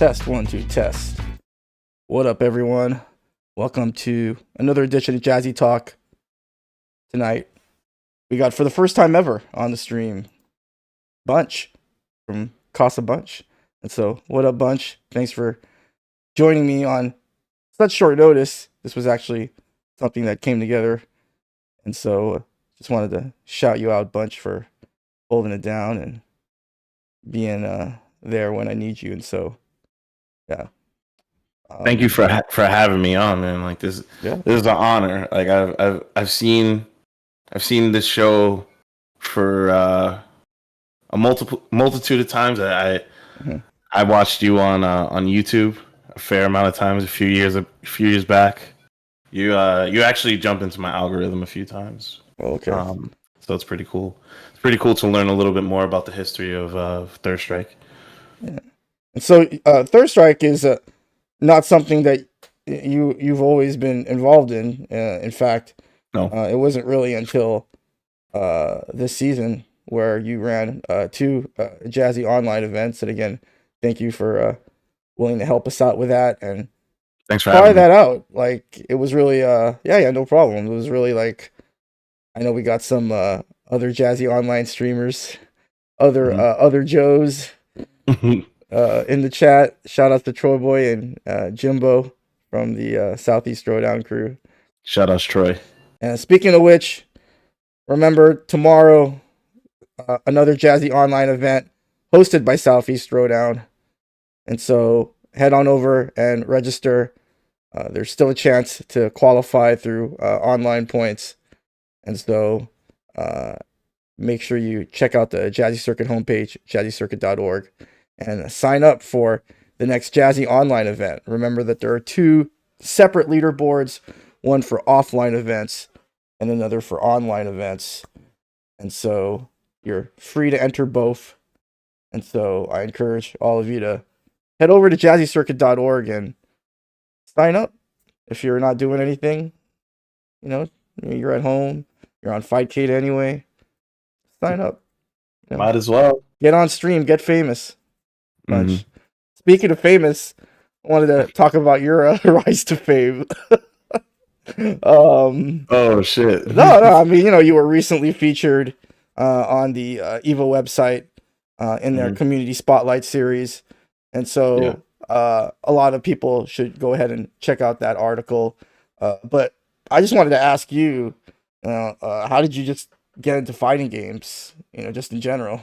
Test 1 2 test. What up, everyone? Welcome to another edition of Jazzy Talk. Tonight, we got for the first time ever on the stream, Bunch from CasaBunch. And so, what up, Bunch? Thanks for joining me on such short notice. This was actually something that came together, and so just wanted to shout you out, Bunch, for holding it down and being there when I need you. And so, yeah. Thank you for having me on, man. Like this is an honor. Like I've seen this show for a multitude of times. I watched you on YouTube a fair amount of times a few years back. You actually jumped into my algorithm a few times. Okay. So it's pretty cool. It's pretty cool to learn a little bit more about the history of Third Strike. Yeah. And so Third Strike is not something that you've always been involved in. In fact, no. It wasn't really until this season where you ran two Jazzy online events. And again, thank you for willing to help us out with that. And thanks for try having that me. out. Like, it was really yeah, no problem. It was really like, I know we got some other Jazzy online streamers, other Joes in the chat. Shout out to Troy Boy and Jimbo from the Southeast Throwdown crew. Shout out to Troy. And speaking of which, remember tomorrow another Jazzy online event hosted by Southeast Throwdown. And so head on over and register. There's still a chance to qualify through online points. And so make sure you check out the Jazzy Circuit homepage, jazzycircuit.org, and sign up for the next Jazzy online event. Remember that there are two separate leaderboards, one for offline events and another for online events. And so you're free to enter both. And so I encourage all of you to head over to jazzycircuit.org and sign up. If you're not doing anything, you're at home, you're on Fightcade anyway, sign up. Might as well. Get on stream, get famous. Bunch. Speaking of famous, I wanted to talk about your rise to fame. Oh shit. No, I mean, you were recently featured on the Evo website in their community spotlight series. And so a lot of people should go ahead and check out that article. But I just wanted to ask you, how did you just get into fighting games, just in general?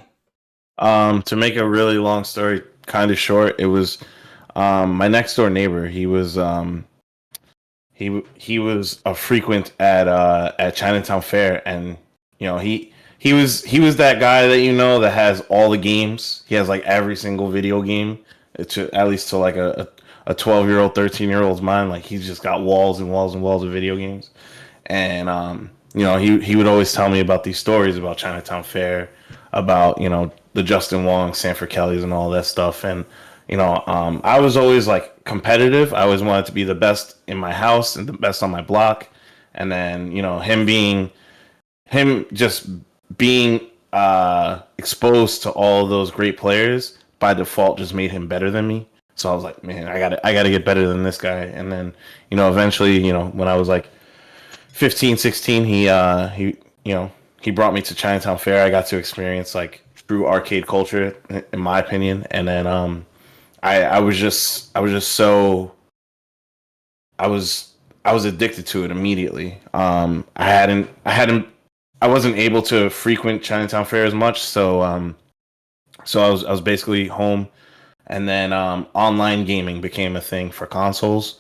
To make a really long story kind of short, it was my next door neighbor. He was he was a frequent at Chinatown Fair, and he was that guy that that has all the games. He has like every single video game. At least to like a 12-year-old, 13-year-old's mind. Like, he's just got walls and walls and walls of video games. And he would always tell me about these stories about Chinatown Fair, about the Justin Wong, Sanford Kellys, and all that stuff. And I was always like competitive. I always wanted to be the best in my house and the best on my block. And then him just being exposed to all of those great players by default just made him better than me. So I was like, man, I gotta get better than this guy. And then eventually when I was like 15, 16, he brought me to Chinatown Fair. I got to experience like true arcade culture, in my opinion. And then I was addicted to it immediately. I wasn't able to frequent Chinatown Fair as much, so I was basically home. And then online gaming became a thing for consoles.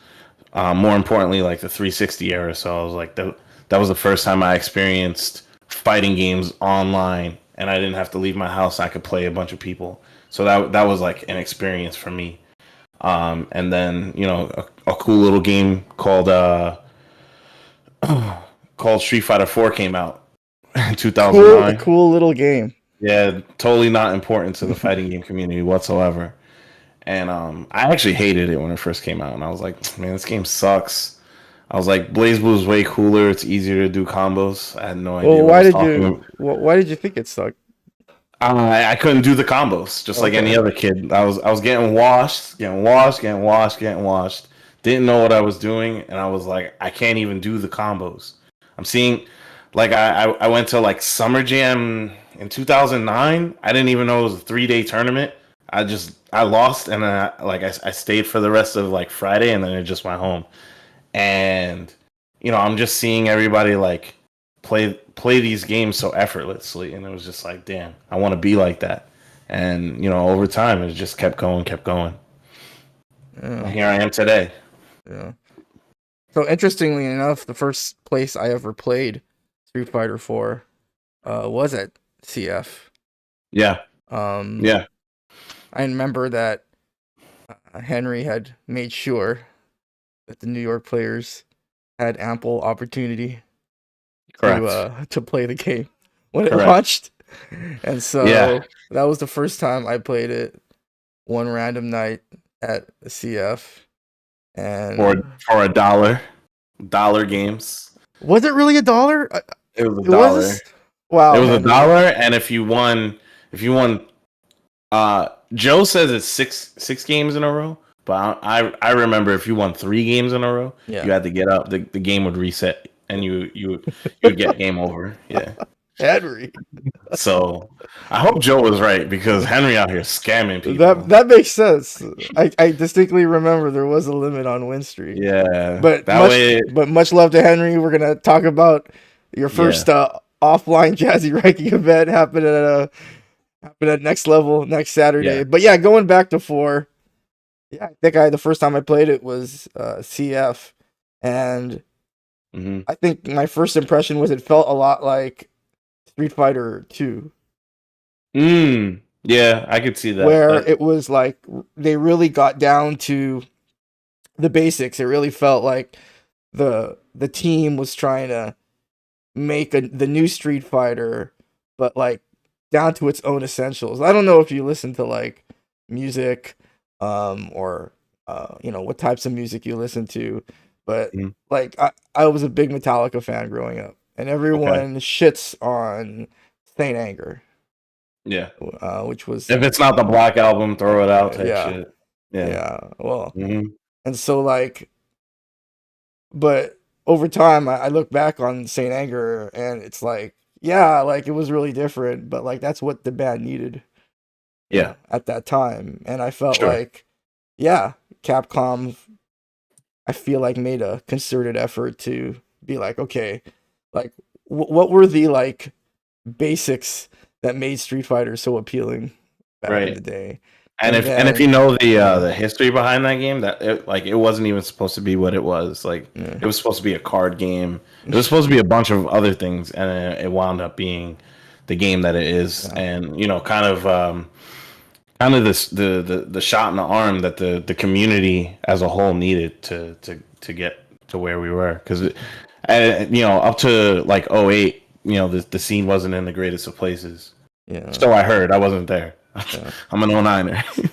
More importantly, like the 360 era. So I was like, that was the first time I experienced fighting games online, and I didn't have to leave my house. I could play a bunch of people. So that was like an experience for me. And then a cool little game called Street Fighter 4 came out in 2009. Cool little game. Yeah, totally not important to the fighting game community whatsoever. And I actually hated it when it first came out, and I was like, man, this game sucks. I was like, BlazBlue is way cooler. It's easier to do combos. I had no idea. Well, why did you think it sucked? I couldn't do the combos, just like any other kid. I was getting washed, getting washed, getting washed, getting washed. Didn't know what I was doing, and I was like, I can't even do the combos. I'm seeing, like, I went to like Summer Jam in 2009. I didn't even know it was a 3 day tournament. I lost, and I stayed for the rest of like Friday, and then I just went home. And I'm just seeing everybody like play these games so effortlessly, and it was just like, damn, I want to be like that. And over time, it just kept going, kept going. Yeah. And here I am today. Yeah. So interestingly enough, the first place I ever played Street Fighter 4 was at CF. Yeah, yeah. I remember that Henry had made sure that the New York players had ample opportunity Correct. to play the game when it Correct. launched. And so Yeah. that was the first time I played it one random night at CF. And For $1 games. was it really $1? It was It $1. was? Wow. It was Henry. $1, and if you won, Joe says it's six games in a row, but I remember if you won 3 games in a row, Yeah. you had to get up. The game would reset, and you would get game over. Yeah. Henry. So I hope Joe was right, because Henry out here scamming people. That makes sense. I distinctly remember there was a limit on win streak. Yeah. But much love to Henry. We're gonna talk about your first offline Jazzy Ranking event happened at Next Level next Saturday. Yeah. But yeah, going back to 4. Yeah, I think the first time I played it was CF, and I think my first impression was it felt a lot like Street Fighter 2. Yeah, I could see that. Where it was like they really got down to the basics. It really felt like the team was trying to make the new Street Fighter, but like down to its own essentials. I don't know if you listen to like music, or what types of music you listen to, but like I was a big Metallica fan growing up, and everyone shits on Saint Anger. Yeah. Which was, if it's not the Black Album, throw it out type shit. Yeah. Well, and so like, but over time, I look back on Saint Anger, and it's like, yeah, like it was really different, but like that's what the band needed. Yeah. At that time, and I felt like, yeah, Capcom, I feel like made a concerted effort to be like, okay, like what were the like basics that made Street Fighter so appealing back in the day. And if you know the history behind that game, that it wasn't even supposed to be what it was. Like it was supposed to be a card game. It was supposed to be a bunch of other things, and it wound up being the game that it is. And kind of this the shot in the arm that the community as a whole needed to get to where we were, because up to like 2008, the scene wasn't in the greatest of places. Yeah. So I heard. I wasn't there. Yeah. I'm an 09er.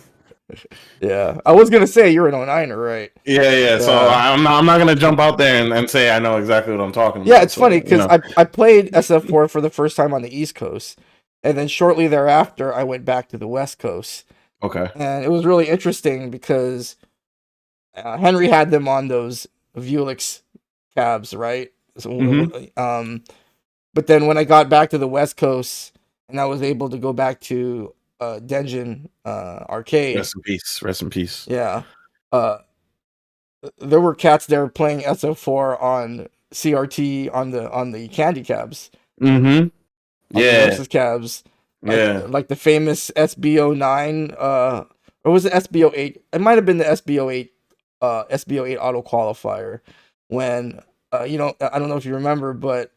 Yeah. I was gonna say you're an 09er, right? Yeah. So I'm not gonna jump out there and say I know exactly what I'm talking about. Yeah, it's funny because I played SF4 for the first time on the East Coast, and then shortly thereafter I went back to the West Coast. Okay. And it was really interesting because Henry had them on those Vuelix cabs, right? So, but then when I got back to the West Coast and I was able to go back to Denjin arcade. Rest in peace. Yeah. There were cats there playing SF4 on CRT on the candy cabs. Yeah. Versus cabs. Like the famous SB09, or was it SB08? It might have been the SB08 auto qualifier when I don't know if you remember, but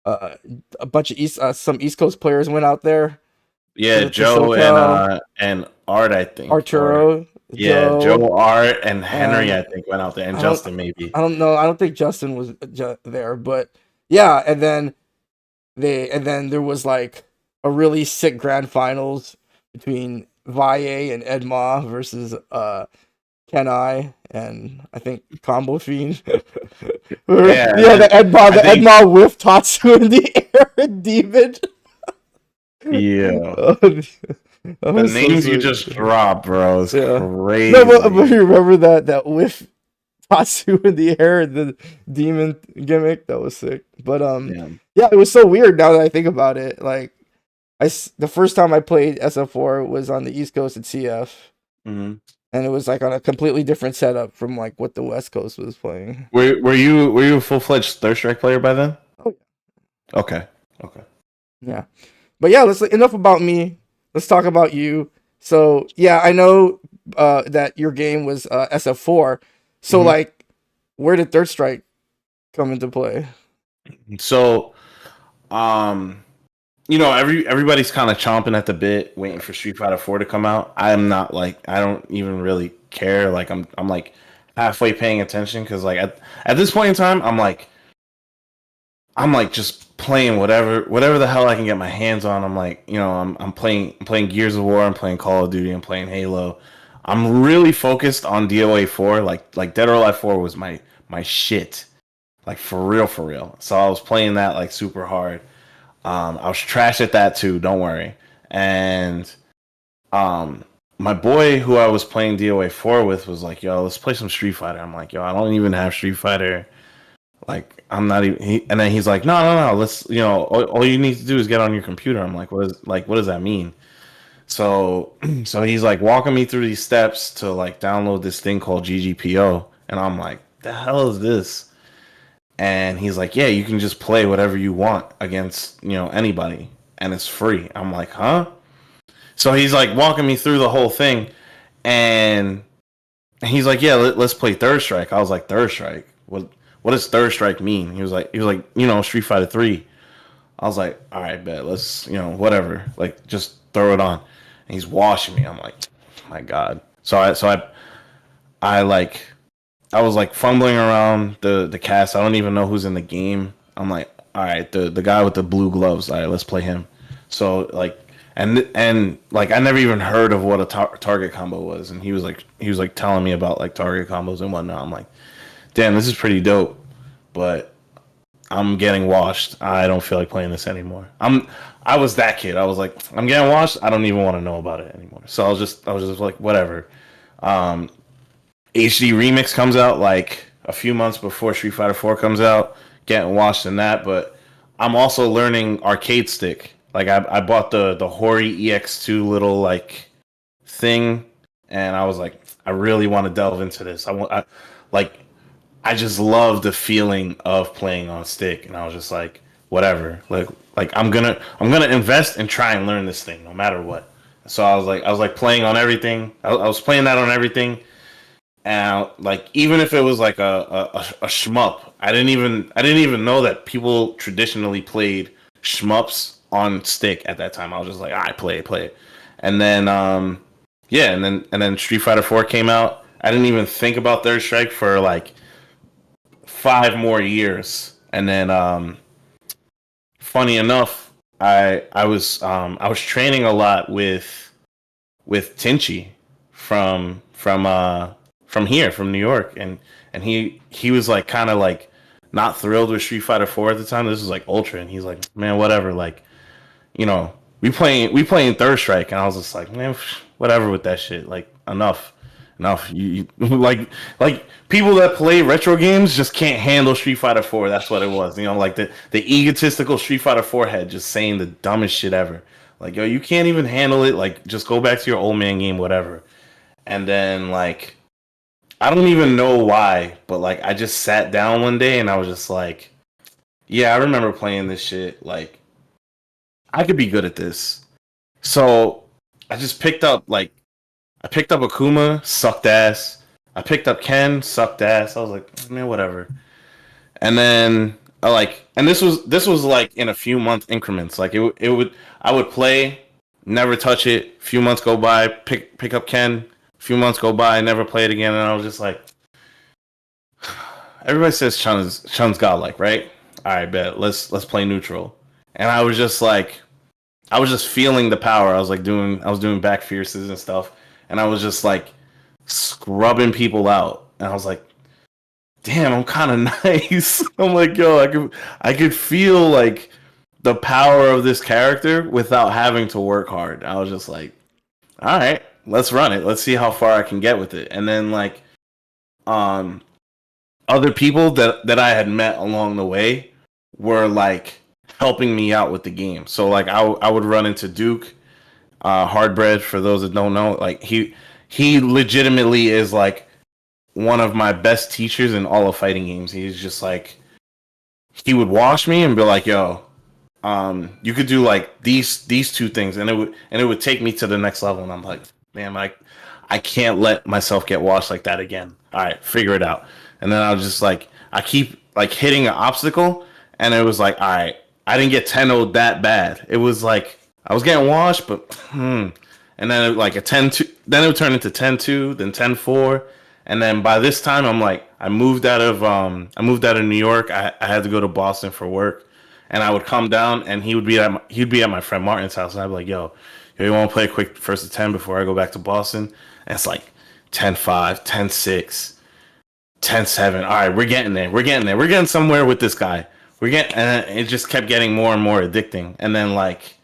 a bunch of some East Coast players went out there. Yeah, Joe and Art, I think. Arturo. Joe, Art, and Henry, I think, went out there, and Justin maybe. I don't know. I don't think Justin was there, but yeah, and then there was like a really sick grand finals between Valle and Edma versus Kenai and I think Combo Fiend. The Edma whiff Tatsu in the air, Demon. Yeah. That The was so names you sick. just dropped, bro, is Yeah. No, but crazy. you remember that whiff Tatsu in the air, the demon gimmick? That was sick. But Damn. yeah, it was so weird now that I think about it. Like the first time I played SF4 was on the East Coast at CF, Hmm. and it was like on a completely different setup from like what the West Coast was playing. Were you a full fledged Third Strike player by then? Oh Okay. Okay. yeah, but yeah, let's enough about me. Let's talk about you. So yeah, I know that your game was SF4. So Hmm. like, where did Third Strike come into play? So, um, everybody's kind of chomping at the bit, waiting for Street Fighter 4 to come out. I'm not like I don't even really care. Like I'm like halfway paying attention because like at this point in time, I'm like just playing whatever the hell I can get my hands on. I'm like, I'm playing Gears of War, I'm playing Call of Duty, I'm playing Halo. I'm really focused on DOA 4. Like Dead or Alive 4 was my shit. Like for real, for real. So I was playing that like super hard. I was trash at that too, don't worry. And um my boy who I was playing DOA 4 with was like, yo, let's play some Street Fighter. I'm like, yo, I don't even have Street Fighter. Like I'm not even. And then he's like, no, no, no. Let's, all you need to do is get on your computer. I'm like, what does that mean? So, so he's like walking me through these steps to like download this thing called GGPO, and I'm like, the hell is this? And he's like, yeah, you can just play whatever you want against anybody, and it's free. I'm like, huh? So he's like walking me through the whole thing, and he's like, yeah, let's play Third Strike. I was like, Third Strike? What does Third Strike mean? He was like, Street Fighter 3. I was like, all right, bet. Let's, whatever. Like, just throw it on. And he's washing me. I'm like, my God. So I like, I was like fumbling around the cast. I don't even know who's in the game. I'm like, all right, the guy with the blue gloves. All right, let's play him. So like, and like I never even heard of what a target combo was, and he was like telling me about like target combos and whatnot. I'm like, damn, this is pretty dope, but I'm getting washed. I don't feel like playing this anymore. I was that kid. I was like, I'm getting washed. I don't even want to know about it anymore. So I was just like, whatever. Um, HD Remix comes out like a few months before Street Fighter 4 comes out. Getting washed in that, but I'm also learning arcade stick. Like I bought the Hori EX2 little like thing, and I was like, I really want to delve into this. Like I just love the feeling of playing on stick, and I was just like, whatever. Like I'm gonna invest and try and learn this thing no matter what. So I was like playing on everything. I was playing that on everything, and like even if it was like a shmup, I didn't even know that people traditionally played shmups on stick at that time. I was just like, I play it, and then yeah, and then Street Fighter 4 came out. I didn't even think about Third Strike for like 5 more years, and then funny enough, I was training a lot with Tinchi from here from New York, and he was like kind of like not thrilled with Street Fighter 4 at the time. This was like Ultra, and he's like, man, whatever, like we playing Third Strike, and I was just like, man, whatever with that shit. Like enough. Like people that play retro games just can't handle Street Fighter 4. That's what it was. Like the egotistical Street Fighter 4 head just saying the dumbest shit ever. Like, yo, you can't even handle it. Like, just go back to your old man game, whatever. And then like I don't even know why, but like I just sat down one day and I was just like, yeah, I remember playing this shit. Like I could be good at this. So I just picked up Akuma, sucked ass. I picked up Ken, sucked ass. I was like, man, whatever. And then and this was like in a few month increments. Like I would play, never touch it. Few months go by, pick up Ken. Few months go by, never play it again, and I was just like, everybody says Chun's godlike, right? All right, bet. Let's play neutral. And I was just like, I was just feeling the power. I was doing back fierces and stuff, and I was just like scrubbing people out. And I was like, damn, I'm kind of nice. I'm like, yo, I could feel like the power of this character without having to work hard. I was just like, all right, let's run it. Let's see how far I can get with it. And then like um other people that I had met along the way were like helping me out with the game. So like I would run into Duke, Hardbread, for those that don't know. Like he legitimately is like one of my best teachers in all of fighting games. He's just like, he would wash me and be like, yo, you could do like these two things, and it would take me to the next level. And I'm like, man, I can't let myself get washed like that again. All right, figure it out. And then I was just like, I keep like hitting an obstacle, and it was like, all right, I didn't get 10-0 that bad. It was like I was getting washed, but and then like a 10-2, then it would turn into 10-2, then 10-4. And then by this time, I'm like, I moved out of New York. I had to go to Boston for work, and I would come down, and he'd be at my friend Martin's house, and I'd be like, yo, you want to play a quick first of 10 before I go back to Boston? And it's like 10-5, 10-6, 10-7. All right, we're getting there. We're getting somewhere with this guy. And it just kept getting more and more addicting. And then like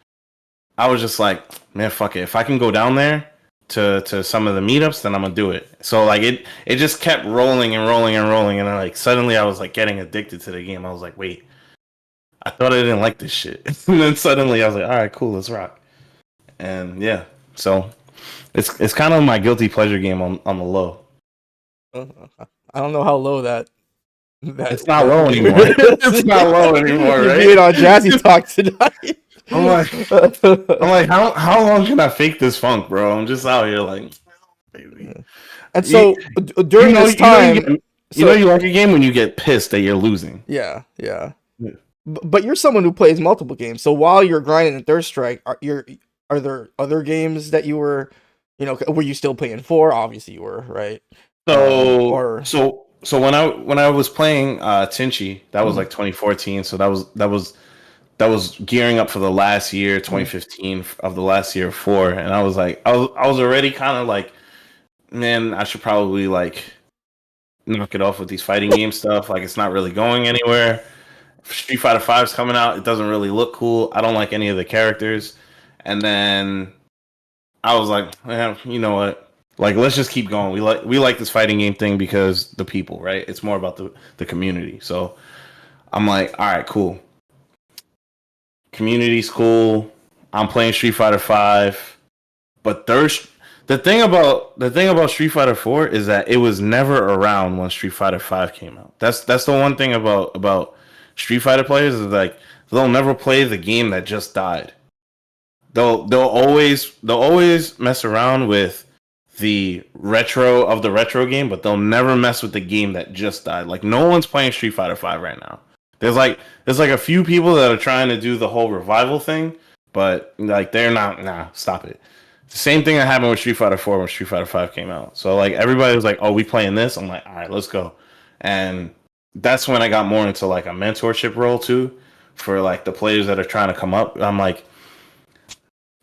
I was just like, man, fuck it. If I can go down there to some of the meetups, then I'm gonna do it. So like it just kept rolling and rolling and rolling, and then like suddenly I was like getting addicted to the game. I was like, wait, I thought I didn't like this shit. And then suddenly I was like, all right, cool, let's rock. And yeah, so it's kind of my guilty pleasure game on the low. I don't know how low that It's not low anymore. It's not low anymore, you right? being on Jazzy Talk tonight. I'm like, how long can I fake this funk, bro? I'm just out here like, baby. And so during this time, you like a game when you get pissed that you're losing. Yeah. But you're someone who plays multiple games. So while you're grinding at Third Strike, are there other games that you were, were you still playing for? Obviously you were, right? So when I was playing Tinchi, that was like 2014. So that was gearing up for the last year, 2015 of the last year of 4, and I was like, I was already kind of like, man, I should probably like knock it off with these fighting game stuff. Like it's not really going anywhere. Street Fighter 5's coming out. It doesn't really look cool. I don't like any of the characters. And then I was like, you know what? Like, let's just keep going. We like this fighting game thing because the people, right? It's more about the community. So I'm like, all right, cool. Community's cool. I'm playing Street Fighter 5, but the thing about Street Fighter 4 is that it was never around when Street Fighter 5 came out. That's the one thing about Street Fighter players is like they'll never play the game that just died. They'll always mess around with the retro game, but they'll never mess with the game that just died. Like no one's playing Street Fighter 5 right now. There's like a few people that are trying to do the whole revival thing, but like they're not. Nah, stop it. The same thing that happened with Street Fighter 4 when Street Fighter 5 came out. So like everybody was like, "Oh, we playing this?" I'm like, "All right, let's go." And that's when I got more into like a mentorship role too, for like the players that are trying to come up. I'm like,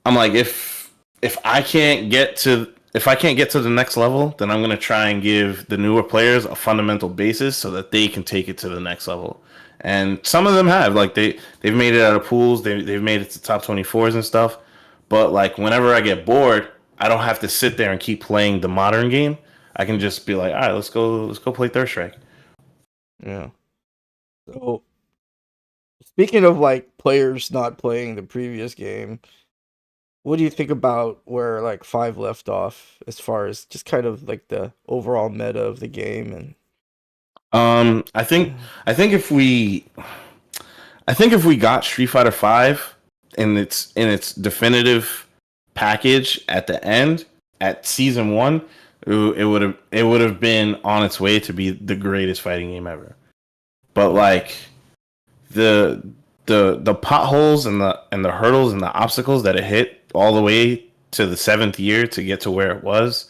if I can't get to the next level, then I'm gonna try and give the newer players a fundamental basis so that they can take it to the next level. And some of them have, like they've made it out of pools, they've made it to top 24s and stuff. But like whenever I get bored, I don't have to sit there and keep playing the modern game. I can just be like, all right, let's go play Third Strike. Yeah. So speaking of like players not playing the previous game, what do you think about where like 5 left off as far as just kind of like the overall meta of the game? And I think if we got Street Fighter 5 in its definitive package at the end at season 1, it would have been on its way to be the greatest fighting game ever. But like the potholes and the hurdles and the obstacles that it hit all the way to the 7th year to get to where it was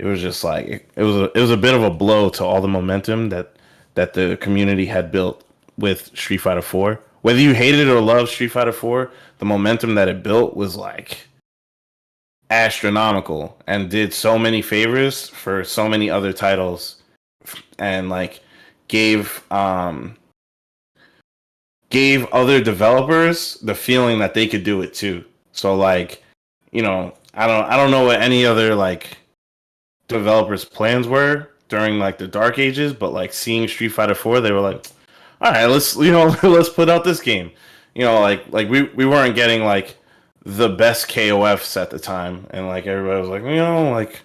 just like it was a bit of a blow to all the momentum that the community had built with Street Fighter 4. Whether you hated or loved Street Fighter 4, the momentum that it built was like astronomical and did so many favors for so many other titles, and like gave gave other developers the feeling that they could do it too. So like, I don't know what any other like developers' plans were during like the dark ages, but like seeing Street Fighter 4, they were like, all right, let's let's put out this game. Like we weren't getting like the best KOFs at the time, and like everybody was like, like,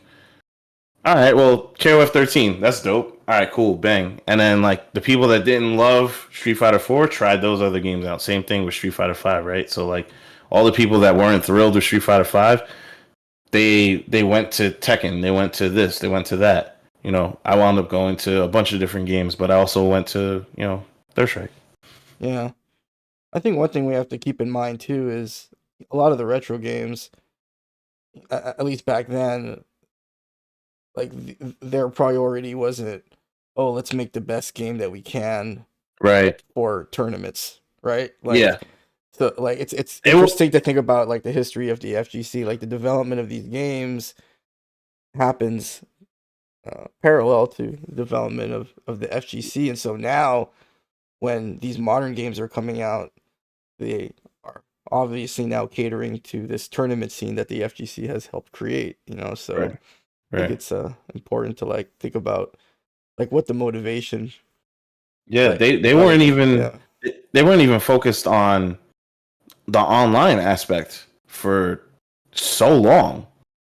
all right, well, KOF 13, that's dope. All right, cool, bang. And then like the people that didn't love Street Fighter 4 tried those other games out. Same thing with Street Fighter 5, right? So like all the people that weren't thrilled with Street Fighter 5, they went to Tekken, they went to this, they went to that. I wound up going to a bunch of different games, but I also went to, Third Strike. Yeah. I think one thing we have to keep in mind too is a lot of the retro games, at least back then, like their priority wasn't, oh, let's make the best game that we can Right. for tournaments, right? Like, Yeah. so like it's interesting to think about like the history of the FGC, like the development of these games happens parallel to the development of the FGC, and so now when these modern games are coming out, they are obviously now catering to this tournament scene that the FGC has helped create. So Right. I think it's important to like think about like what the motivation. Yeah, like, they weren't even yeah. they weren't even focused on the online aspect for so long.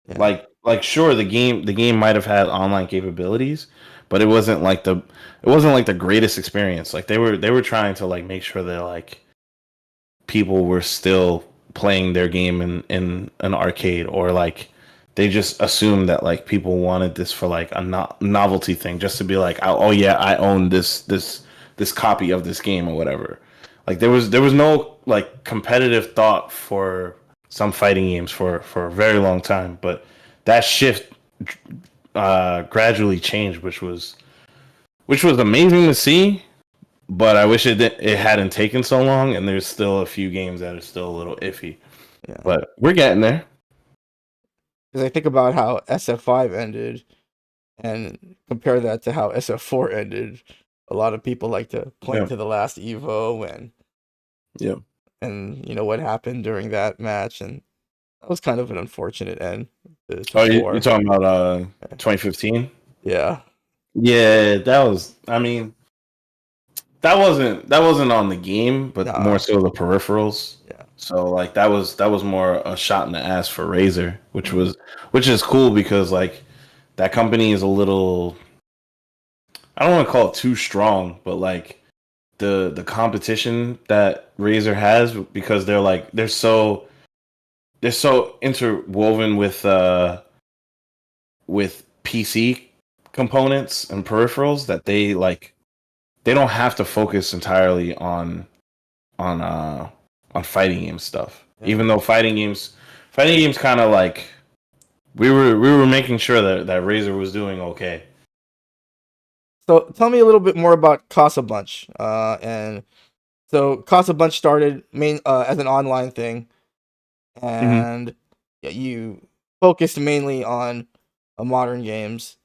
Yeah. Like sure the game might have had online capabilities, but it wasn't like the greatest experience. Like they were trying to like make sure that like people were still playing their game in an arcade, or like they just assumed that like people wanted this for like a novelty thing, just to be like, oh yeah, I own this copy of this game or whatever. Like there was no like competitive thought for some fighting games for a very long time, but that shift gradually changed, which was amazing to see. But I wish it hadn't taken so long, and there's still a few games that are still a little iffy. Yeah. But we're getting there. Because I think about how SF5 ended and compare that to how SF4 ended. A lot of people like to point to the last Evo and what happened during that match, and that was kind of an unfortunate end. Oh, you're talking about 2015? Yeah. Yeah, that was. I mean, that wasn't on the game, but more so the peripherals. Yeah. So like that was more a shot in the ass for Razer, which is cool because like that company is a little, I don't want to call it too strong, but like the competition that Razer has, because they're so interwoven with PC components and peripherals, that they don't have to focus entirely on fighting game stuff. Yeah. Even though fighting games kind of like we were making sure that Razer was doing okay. So tell me a little bit more about CasaBunch. And so CasaBunch started as an online thing, and you focused mainly on modern games.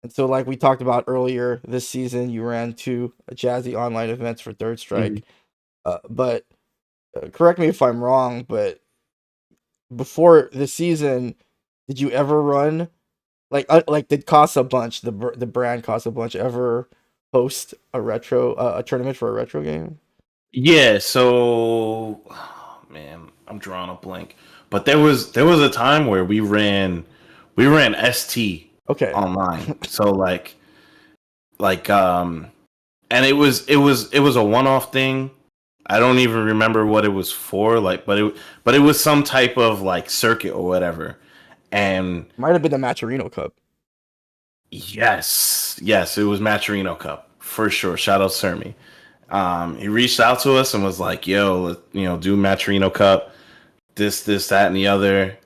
And so, like we talked about earlier, this season you ran 2 Jazzy online events for Third Strike. But correct me if I'm wrong, but before the season, did you ever run like did CasaBunch, the brand CasaBunch, ever host a tournament for a retro game? Yeah. So, oh, man, I'm drawing a blank. But there was a time where we ran ST. Okay. Online. So and it was a one-off thing. I don't even remember what it was for, like, but it was some type of like circuit or whatever. And might have been the Maturino Cup. Yes, it was Maturino Cup for sure. Shout out Sermi. He reached out to us and was like, "Yo, do Maturino Cup, this, that, and the other.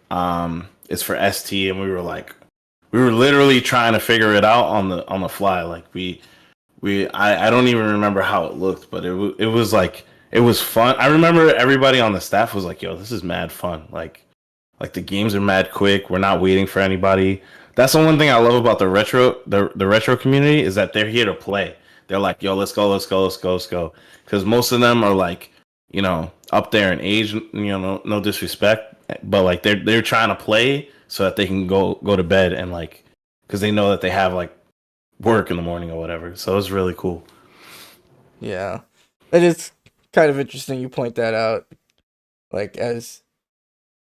It's for ST," and we were literally trying to figure it out on the fly. Like I don't even remember how it looked, but it was like, it was fun. I remember everybody on the staff was like, "Yo, this is mad fun." Like the games are mad quick. We're not waiting for anybody. That's the one thing I love about the retro community, is that they're here to play. they're like, yo, let's go, let's go, let's go, let's go. Because most of them are like, up there in age. No disrespect, but like they're trying to play so that they can go to bed and like, because they know that they have like work in the morning or whatever. So it's really cool. Yeah, it is kind of interesting you point that out. Like, as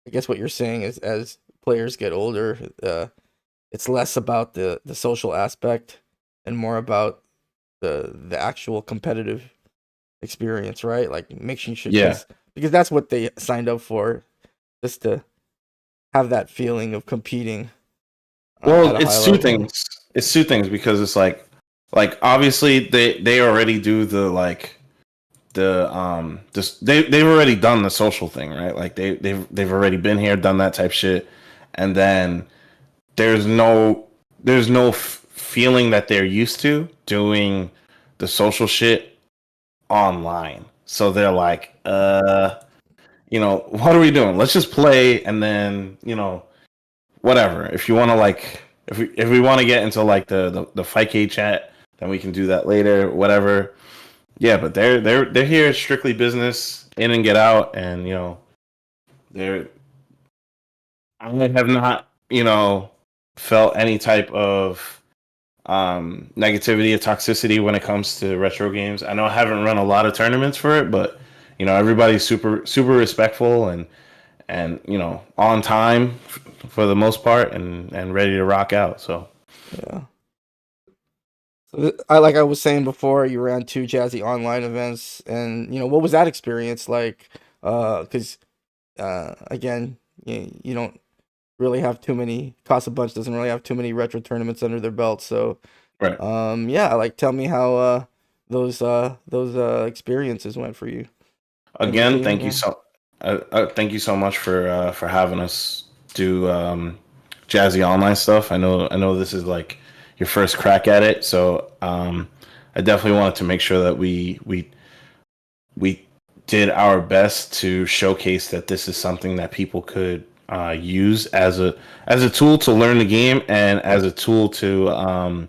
I guess what you're saying is, as players get older, it's less about the social aspect and more about the actual competitive experience, right? Like making sure, Yeah. because that's what they signed up for, just to have that feeling of competing at Well, a high it's two level. things. It's two things because it's like obviously they already do the like they've already done the social thing, right? Like they've already been here, done that type shit, and then there's no feeling that they're used to doing the social shit online. So they're like, what are we doing? Let's just play, and then whatever. If you want to like, if we want to get into like the Fike chat, then we can do that later. Whatever. Yeah, but they're here strictly business, in and get out, and they're. I have not felt any type of negativity or toxicity when it comes to retro games. I know I haven't run a lot of tournaments for it, but everybody's super respectful and on time for the most part and ready to rock out. So Yeah. So like I was saying before, you ran two Jazzy online events, and what was that experience like? Because again, you don't really have too many. CasaBunch doesn't really have too many retro tournaments under their belt. So right. yeah, like tell me how those experiences went for you and your Again, team. Yeah. thank you so much for having us do Jazzy online stuff. I know this is like your first crack at it, so I definitely wanted to make sure that we did our best to showcase that this is something that people could use as a tool to learn the game and as a tool to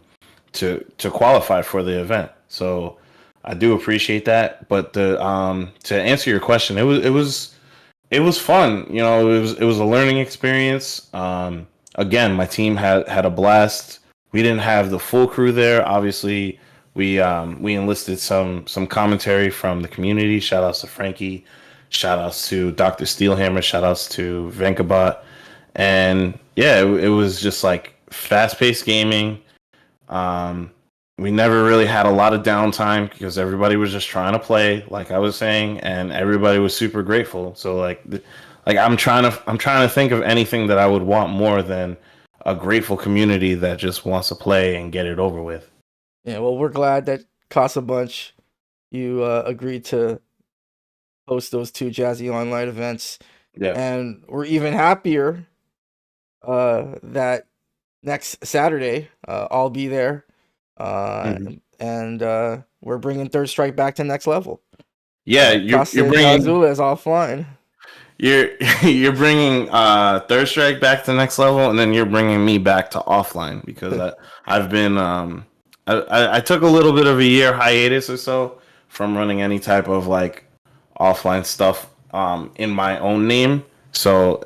qualify for the event. So I do appreciate that. But the to answer your question, it was fun. It was a learning experience. Again, my team had a blast. We didn't have the full crew there. Obviously, we enlisted some commentary from the community. Shout outs to Frankie. Shout outs to Dr. Steelhammer. Shout outs to Venkabot. And yeah, it was just like fast paced gaming. Um, we never really had a lot of downtime because everybody was just trying to play, like I was saying, and everybody was super grateful. So like I'm trying to think of anything that I would want more than a grateful community that just wants to play and get it over with. Yeah. Well, we're glad that CasaBunch you agreed to host those two Jazzy online events, Yeah. and we're even happier that next Saturday I'll be there, uh, Mhm. and we're bringing Third Strike back to next level. Yeah, you're Casa de bringing Azul is offline. you're you're bringing Third Strike back to the next level, and then you're bringing me back to offline because I've been I took a little bit of a year hiatus or so from running any type of like offline stuff in my own name. So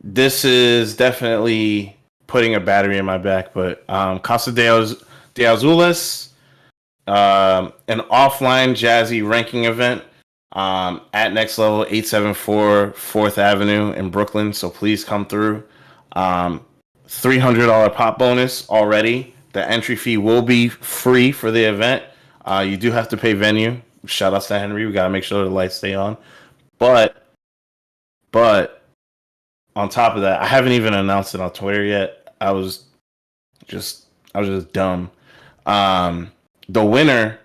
this is definitely putting a battery in my back. But de Azules, an offline jazzy ranking event at Next Level 874 4th Avenue in Brooklyn. So please come through. $300 pop bonus already. The entry fee will be free for the event. You do have to pay venue. Shout outs to Henry. We gotta make sure the lights stay on. But on top of that, I haven't even announced it on Twitter yet. I was just dumb. The winner,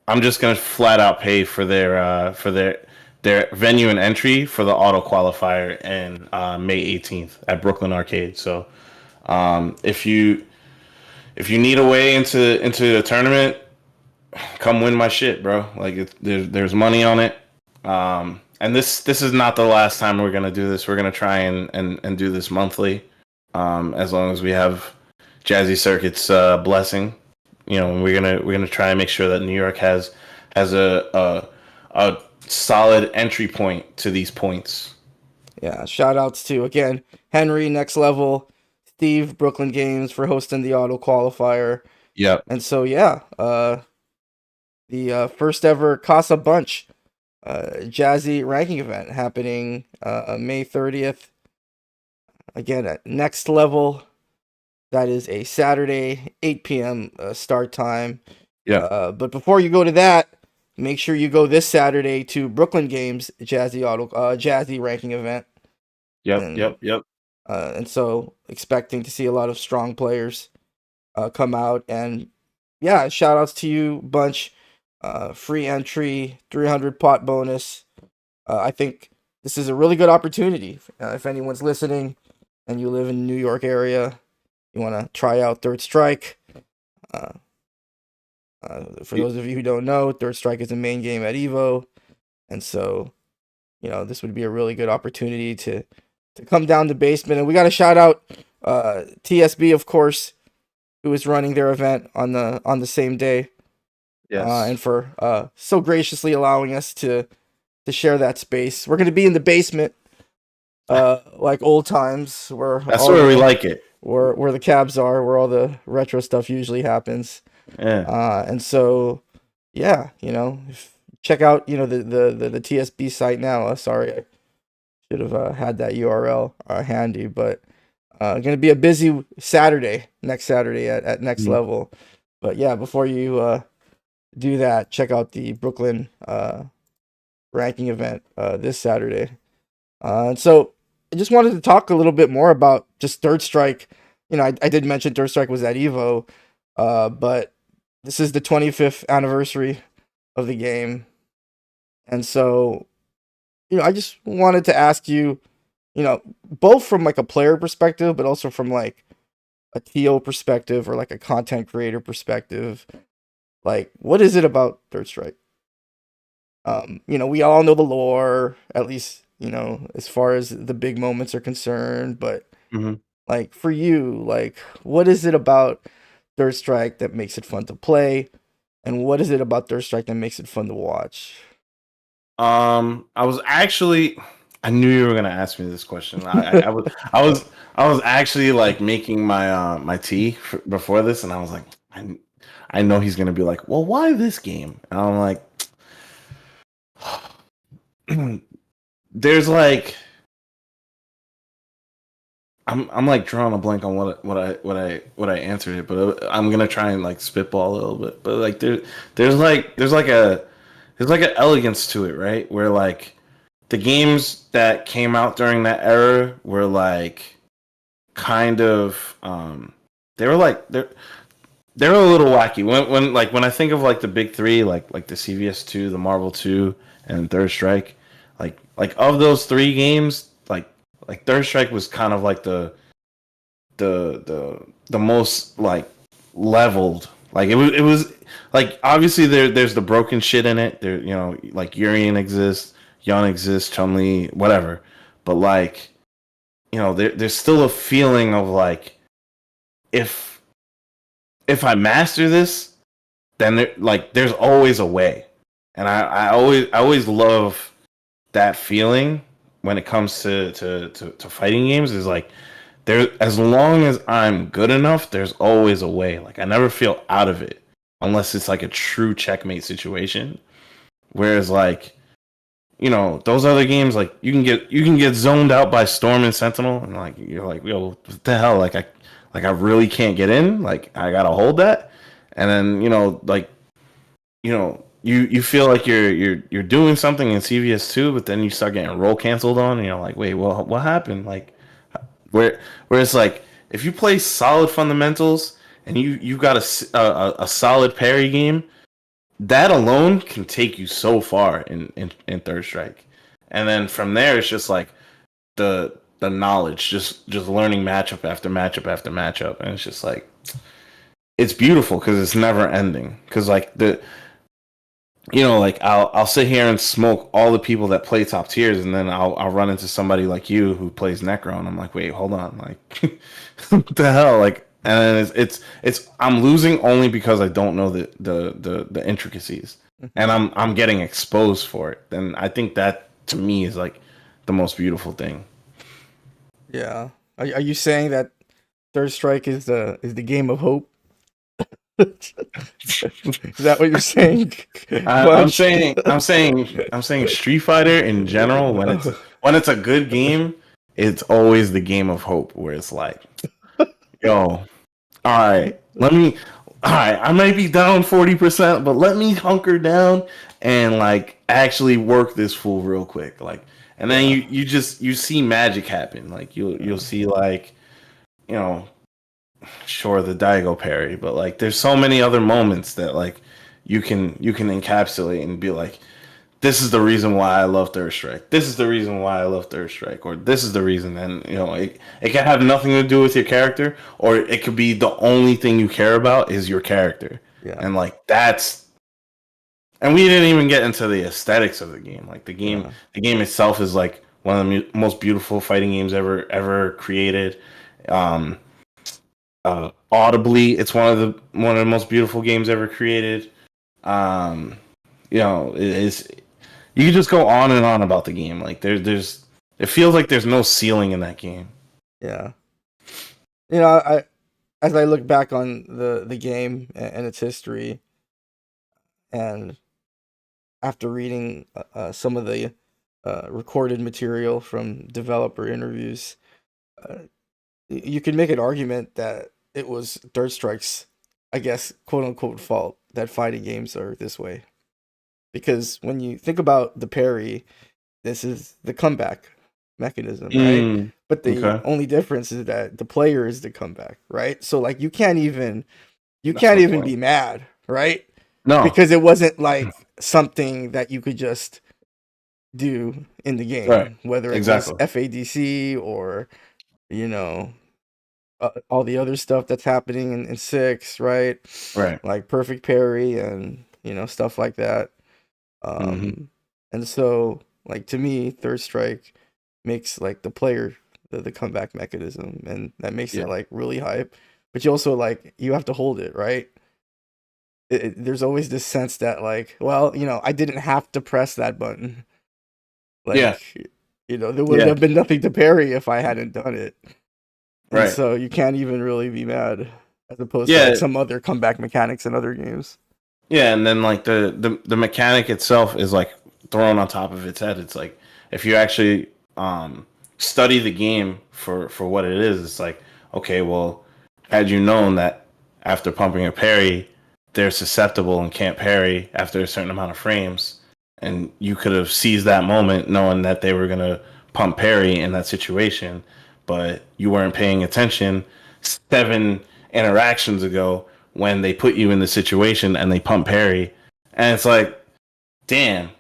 I'm just gonna flat out pay for their venue and entry for the auto qualifier in May 18th at Brooklyn Arcade. So if you need a way into the tournament, come win my shit, bro. Like there's money on it. And this is not the last time we're gonna do this. We're gonna try and do this monthly, as long as we have Jazzy Circuit's blessing. we're gonna try and make sure that New York has a solid entry point to these points. Yeah, shout outs to, again, Henry, Next Level, Steve, Brooklyn Games for hosting the auto qualifier. Yep. And so, yeah, the first ever CasaBunch Jazzy Ranking Event happening May 30th. Again, at Next Level. That is a Saturday, 8 p.m. Start time. Yeah. But before you go to that, make sure you go this Saturday to Brooklyn Games Jazzy Ranking Event. Yep. And Yep. Yep. and so expecting to see a lot of strong players come out. And yeah, shout outs to you, Bunch. Free entry, 300 pot bonus. I think this is a really good opportunity. If anyone's listening and you live in the New York area, you want to try out Third Strike. For those of you who don't know, Third Strike is a main game at Evo. And so, this would be a really good opportunity to come down the basement. And we got to shout out TSB, of course, who is running their event on the same day. Yes. And for so graciously allowing us to share that space. We're going to be in the basement, like old times. That's where we like it. Where the cabs are, where all the retro stuff usually happens. Yeah. And so, yeah, check out, the TSB site now. Sorry, I should have had that URL handy, but going to be a busy Saturday, next Saturday at Next Level. But yeah, before you do that, check out the Brooklyn ranking event this Saturday. And so I just wanted to talk a little bit more about just Third Strike. I did mention Third Strike was at Evo, but this is the 25th anniversary of the game. And so, I just wanted to ask you, both from like a player perspective, but also from like a TO perspective or like a content creator perspective, like what is it about Third Strike? We all know the lore, at least, as far as the big moments are concerned, but like for you, like what is it about Third Strike that makes it fun to play? And what is it about Third Strike that makes it fun to watch? I knew you were gonna ask me this question. I was actually like making my tea before this, and I was like, I know he's gonna be like, well, why this game? And I'm like, there's like, I'm like drawing a blank on what I answered it, but I'm gonna try and like spitball a little bit. But like there's an elegance to it, right? Where like the games that came out during that era were like kind of they were a little wacky. When I think of like the big three, like the CVS 2, the Marvel 2, and Third Strike, like of those three games, like Third Strike was kind of like the most like leveled. Like it was like obviously there's the broken shit in it. There like Urian exists, Yon exists, Chun-Li, whatever. But like there's still a feeling of like if I master this, then there's always a way. And I always love that feeling when it comes to fighting games is like there, as long as I'm good enough, there's always a way. Like I never feel out of it unless it's like a true checkmate situation. Whereas like, those other games, like you can get zoned out by Storm and Sentinel, and like you're like, yo, what the hell? Like I really can't get in. Like I gotta hold that, and then you feel like you're doing something in CVS2, but then you start getting roll canceled on, and you're like, wait, well, what happened? Like where it's like if you play solid fundamentals and you got a solid parry game, that alone can take you so far in Third Strike. And then from there it's just like the knowledge, just learning matchup after matchup after matchup, and it's just like it's beautiful because it's never ending. Because like like I'll sit here and smoke all the people that play top tiers, and then I'll run into somebody like you who plays Necro, and I'm like, wait, hold on, like what the hell? Like and it's I'm losing only because I don't know the intricacies, and I'm getting exposed for it. And I think that to me is like the most beautiful thing. Yeah. Are you saying that Third Strike is the game of hope? Is that what you're saying? I'm Bunch. saying I'm saying Street Fighter in general, when it's a good game, it's always the game of hope where it's like, yo, all right, I might be down 40%, but let me hunker down and like actually work this fool real quick, like, and then Yeah. you see magic happen, like you'll see like, you know, sure, the Daigo parry, but like there's so many other moments that like you can encapsulate and be like, this is the reason why I love Third Strike. This is the reason why I love Third Strike, or this is the reason. And you know, it can have nothing to do with your character, or it could be the only thing you care about is your character. Yeah. And like that's, and we didn't even get into the aesthetics of the game. Like Yeah. the game itself is like one of the most beautiful fighting games ever created. Um, Audibly, it's one of the most beautiful games ever created. Um, you know, it is. You can just go on and on about the game. Like there's it feels like there's no ceiling in that game. Yeah. You know, I as I look back on the game and its history, and after reading some of the recorded material from developer interviews, uh, you could make an argument that it was Third Strike's, I guess, quote unquote fault that fighting games are this way. Because when you think about the parry, this is the comeback mechanism, right? Mm, But the okay, only difference is that the player is the comeback, right? So like you that's can't the even point. be mad, right? No, Because it wasn't like something that you could just do in the right, game, whether it was exactly, FADC or you know all the other stuff that's happening in six, right? right. Like perfect parry and stuff like that. Hmm. Um, and so like to me, Third Strike makes like the player the comeback mechanism, and that makes it Yeah, like really hype. But you also like you have to hold it, right? There's always this sense that like, well, I didn't have to press that button. yeah, Like, there would yeah, have been nothing to parry if I hadn't done it. And right. so you can't even really be mad as opposed to like Yeah, some other comeback mechanics in other games. yeah, and then like the mechanic itself is like thrown on top of its head. It's like if you actually study the game for what it is, it's like, okay, well, had you known that after pumping a parry, they're susceptible and can't parry after a certain amount of frames, and you could have seized that moment knowing that they were gonna pump parry in that situation, but you weren't paying attention 7 interactions ago when they put you in the situation and they pump parry, and it's like, damn.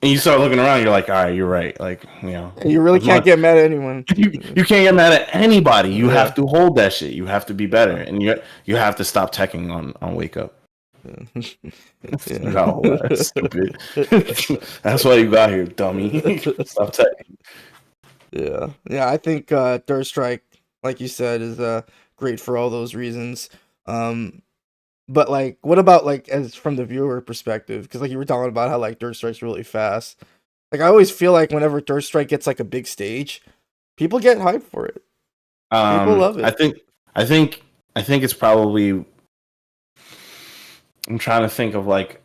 And you start looking around, you're like, all right, you're right. Like, you know, And you really as can't much get mad at anyone. you can't get mad at anybody. You Yeah. have to hold that shit. You have to be better, Yeah. and you have to stop teching on wake up. Yeah. No, that's stupid. That's why you got here, dummy. Stop teching. Yeah. Yeah, I think Third Strike, like you said, is great for all those reasons. Um but like what about like as from the viewer perspective? Because like you were talking about how like Third Strike's really fast. Like I always feel like whenever Third Strike gets like a big stage, people get hyped for it. People love I it. think I think I think it's probably. I'm trying to think of like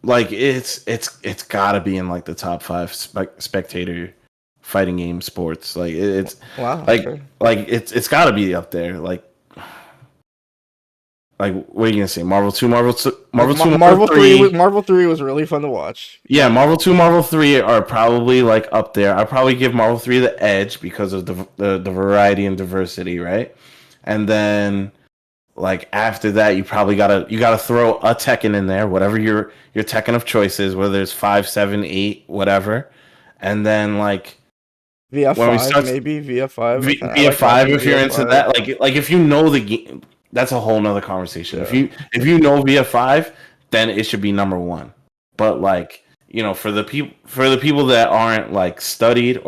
it's got to be in like the top five spectator fighting game sports. Like it's Wow, like okay. it's got to be up there. Like what are you gonna say? Marvel two, Marvel two, Like Marvel two, Marvel Marvel 3 three. Marvel 3 was really fun to watch. Yeah, Marvel 2, Marvel 3 are probably like up there. I probably give Marvel 3 the edge because of the variety and diversity, right? And then like after that, you gotta throw a Tekken in there, whatever your Tekken of choice is, whether it's 5, 7, 8, whatever. And then like when we VF5 start maybe VF5. I like VF5, watching if you're into VF5. that, like if you know the game, that's a whole nother conversation. If Yeah. you know VF5, then it should be number one. But like, for the people that aren't like studied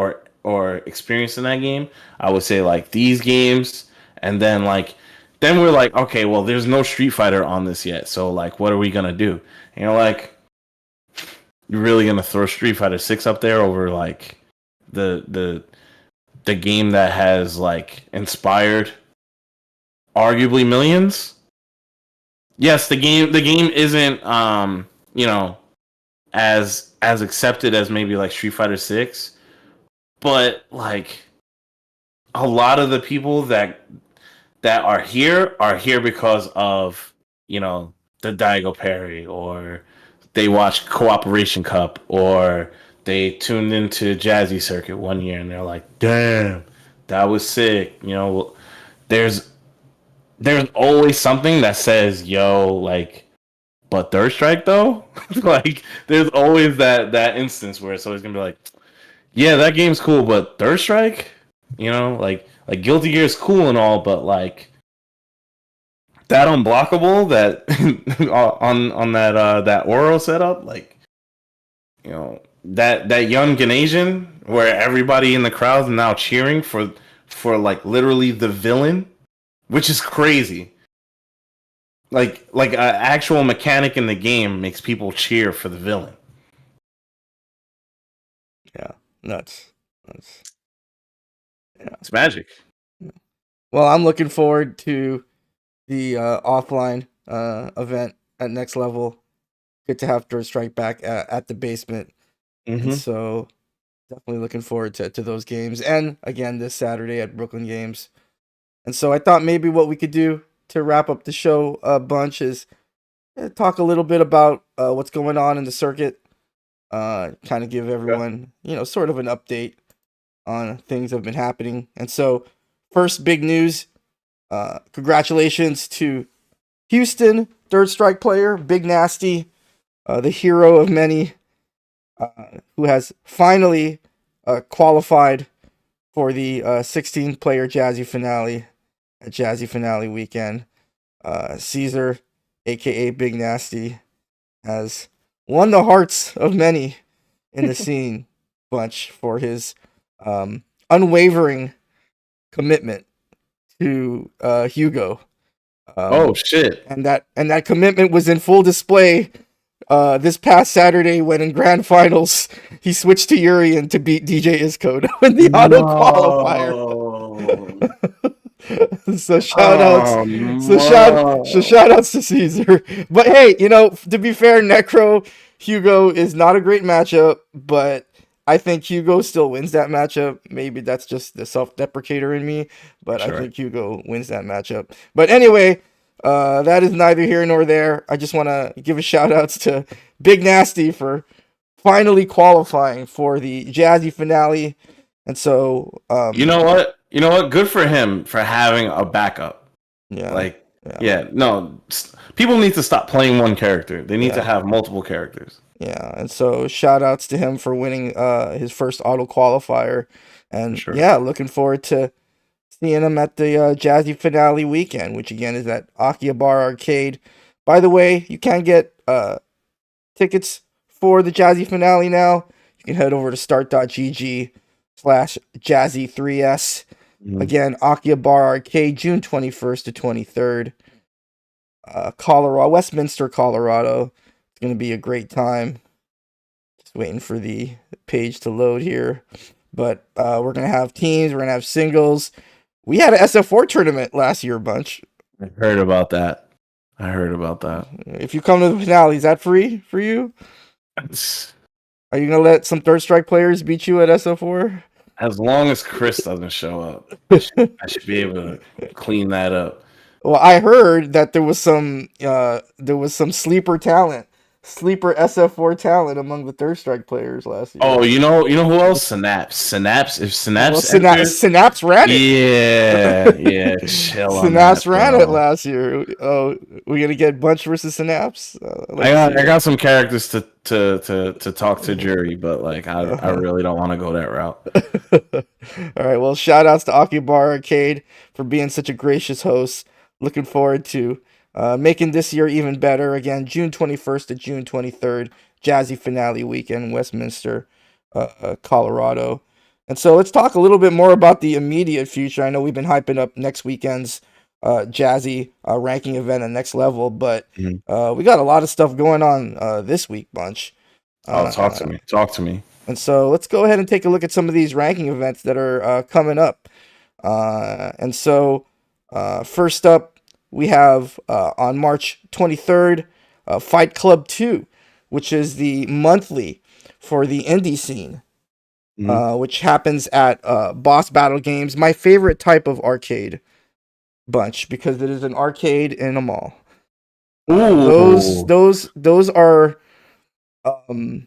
or experienced in that game, I would say like these games, and then we're like, okay, well, there's no Street Fighter on this yet, so like, what are we gonna do? And you're like, you're really gonna throw Street Fighter 6 up there over like the the the game that has like inspired arguably millions? Yes, the game isn't you know as accepted as maybe like Street Fighter 6, but like a lot of the people that are here because of the Daigo Perry, or they watched Cooperation Cup, or they tuned into Jazzy Circuit one year and they're like, damn, that was sick. There's there's always something that says, yo, like, but Third Strike though? Like, there's always that instance where it's always gonna be like, yeah, that game's cool, but Third Strike? Like Guilty Gear is cool and all, but like that unblockable that on that Oro setup, like, that young Ganasian where everybody in the crowd is now cheering for like literally the villain, which is crazy. Like an actual mechanic in the game makes people cheer for the villain. Yeah, nuts. Yeah, it's magic. Well, I'm looking forward to the offline event at Next Level. Good to have Third Strike back at the basement, and so definitely looking forward to those games. And again, this Saturday at Brooklyn Games. And so I thought maybe what we could do to wrap up the show a bunch is talk a little bit about what's going on in the circuit. Kind of give everyone, sort of an update on things that have been happening. And so, first big news, congratulations to Houston, Third Strike player, Big Nasty, the hero of many, who has finally qualified for the 16-player Jazzy finale at Jazzy Finale weekend. Caesar, aka Big Nasty, has won the hearts of many in the scene bunch for his unwavering commitment to Hugo. Oh shit! And that commitment was in full display this past Saturday when in grand finals he switched to Urian to beat DJ Isco to win the auto qualifier. So shout outs to Caesar. But hey, to be fair, Necro Hugo is not a great matchup, but I think Hugo still wins that matchup. Maybe that's just the self-deprecator in me, but sure. I think Hugo wins that matchup. But anyway, that is neither here nor there. I just want to give a shout outs to Big Nasty for finally qualifying for the Jazzy finale. And so, you know what? Good for him for having a backup. Yeah. No, people need to stop playing one character. They need to have multiple characters. Yeah, and so shout outs to him for winning his first auto qualifier. And looking forward to seeing him at the Jazzy finale weekend, which again is at Akihabara Arcade. By the way, you can get tickets for the Jazzy finale now. You can head over to start.gg/Jazzy3S. Again, Akihabara Arcade, June 21st to 23rd. Colorado, Westminster, Colorado. It's going to be a great time. Just waiting for the page to load here. But we're going to have teams. We're going to have singles. We had an SF4 tournament last year, Bunch. I heard about that. If you come to the finale, is that free for you? Are you going to let some Third Strike players beat you at SF4? As long as Chris doesn't show up, I should be able to clean that up. Well, I heard that there was some sleeper SF4 talent among the Third Strike players last year. Oh, you know who else? Synapse. If Synapse ran it. Yeah, chill. Synapse ran it last year. Oh, we're gonna get Bunch versus Synapse. I got some characters to talk to jury, but like I really don't want to go that route. All right. Well, shout outs to Akihabara Arcade for being such a gracious host. Looking forward to making this year even better. Again, June 21st to June 23rd, Jazzy Finale weekend, Westminster, Colorado. And so let's talk a little bit more about the immediate future. I know we've been hyping up next weekend's Jazzy ranking event at Next Level, but Mhm. we got a lot of stuff going on this week, Bunch. Oh, talk to Uh, me. Talk to me. and so let's go ahead and take a look at some of these ranking events that are coming up. And so first up, we have on March 23rd, Fight Club 2, which is the monthly for the indie scene. Mhm. Which happens at Boss Battle Games, my favorite type of arcade, Bunch, because it is an arcade in a mall. Those Ooh. those those are, um,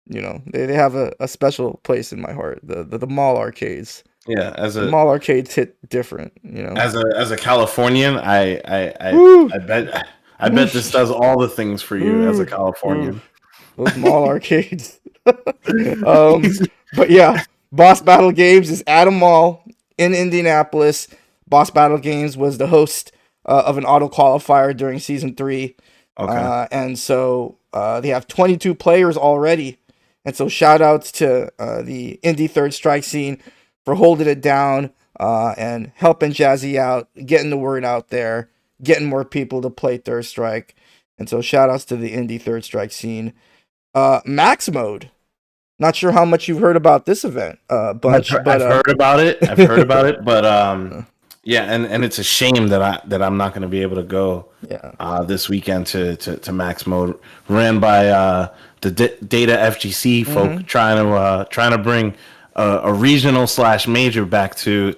they have a special place in my heart. The mall arcades. Yeah, The mall arcades hit different. as a Californian, Woo, I bet this does all the things for you as a woo, woo. Californian. Those mall arcades. um, but yeah, Boss Battle Games is at a mall in Indianapolis. Boss Battle Games was the host of an auto qualifier during season 3. Okay. And so they have 22 players already. And so shout outs to the indie third strike scene for holding it down and helping Jazzy out, getting the word out there, getting more people to play third strike. And so shout outs to the indie third strike scene. Max Mode. Not sure how much you've heard about this event, Bunch, but I've heard about it. I've heard about it, but uh, yeah, and it's a shame that I'm not going to be able to go yeah, this weekend to Max Mode, ran by the Data FGC mm-hmm. folk trying to bring a regional slash major back to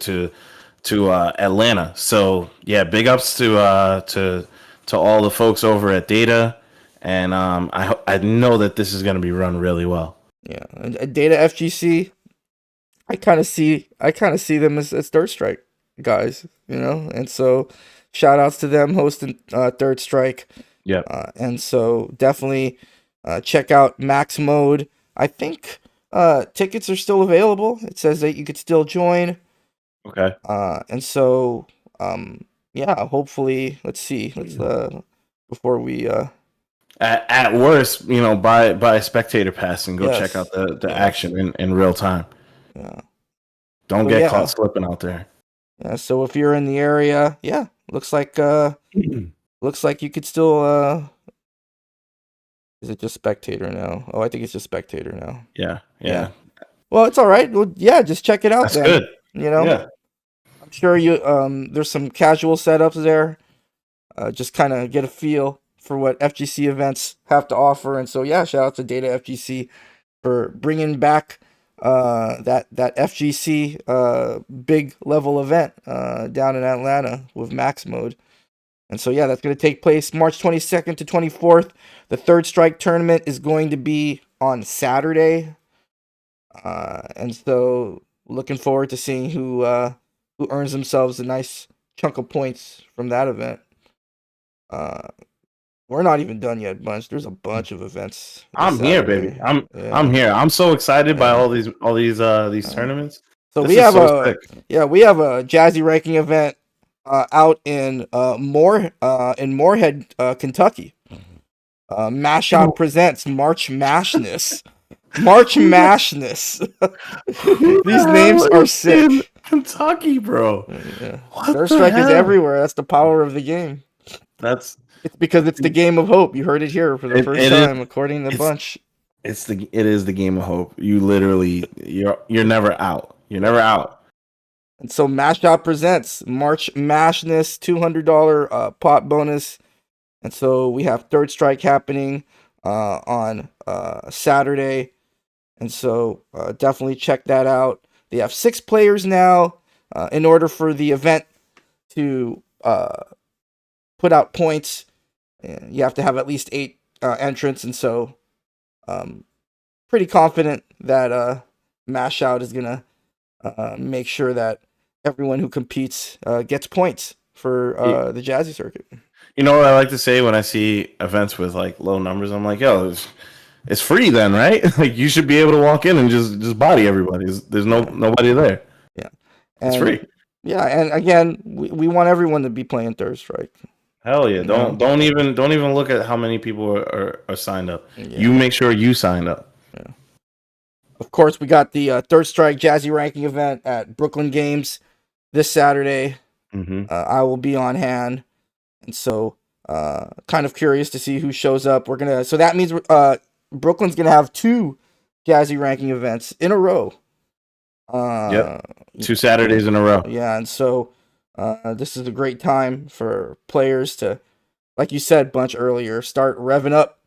Atlanta. So yeah, big ups to all the folks over at Data, and I know that this is going to be run really well. Yeah. And Data FGC, I kind of see them as Third Strike guys, and so shout outs to them hosting Third Strike. Yep. And so definitely check out Max Mode. I think tickets are still available. It says that you could still join. Okay. And so yeah, hopefully, let's see. Let's before we At worst, buy a spectator pass and go check yes. out the Yes. action in real time. Yeah. Don't So get yeah. caught slipping out there. Yeah, so if you're in the area, yeah, looks like you could still is it just spectator now? Oh, I think it's just spectator now. Yeah. Well, it's all right. Well, yeah, just check it out That's then. good. Yeah. I'm sure you there's some casual setups there. Just kind of get a feel for what FGC events have to offer, and so yeah, shout out to Data FGC for bringing back that FGC big level event down in Atlanta with Max Mode. And so yeah, that's going to take place March 22nd to 24th. The Third Strike tournament is going to be on Saturday. And so looking forward to seeing who earns themselves a nice chunk of points from that event. We're not even done yet, Bunch. There's a bunch of events. I'm here, baby. I'm Yeah. here. I'm so excited by Yeah. all these tournaments. So This we is have so sick. we have a Jazzy ranking event out in Moorhead, Kentucky. Mashup presents March Mashness. March Mashness. These names are sick. Kentucky, bro. Yeah. What Third the Strike is hell? everywhere. That's the power of the game. That's It's because it's the game of hope. You heard it here for the first time, according to the Bunch. it is the game of hope. You literally you're never out. You're never out. And so Mashup presents March Mashness $200 pot bonus. And so we have Third Strike happening on Saturday. And so definitely check that out. They have 6 players now. In order for the event to put out points, you have to have at least 8 entrants. And so pretty confident that Mashout is going to make sure that everyone who competes gets points for the Jazzy circuit. You know what I like to say when I see events with like low numbers? I'm like, yo, it's free then, right? Like you should be able to walk in and just body everybody. There's nobody there. Yeah, it's free. Yeah, and again, we want everyone to be playing Third Strike. Hell yeah! Don't even look at how many people are signed up. Yeah. You make sure you signed up. Yeah. Of course, we got the Third Strike Jazzy Ranking Event at Brooklyn Games this Saturday. Mm-hmm. I will be on hand, and so kind of curious to see who shows up. So that means Brooklyn's gonna have two Jazzy Ranking events in a row. Yep. Uh, 2 Saturdays in a row. yeah, and so this is a great time for players to, like you said, Bunch earlier, start revving up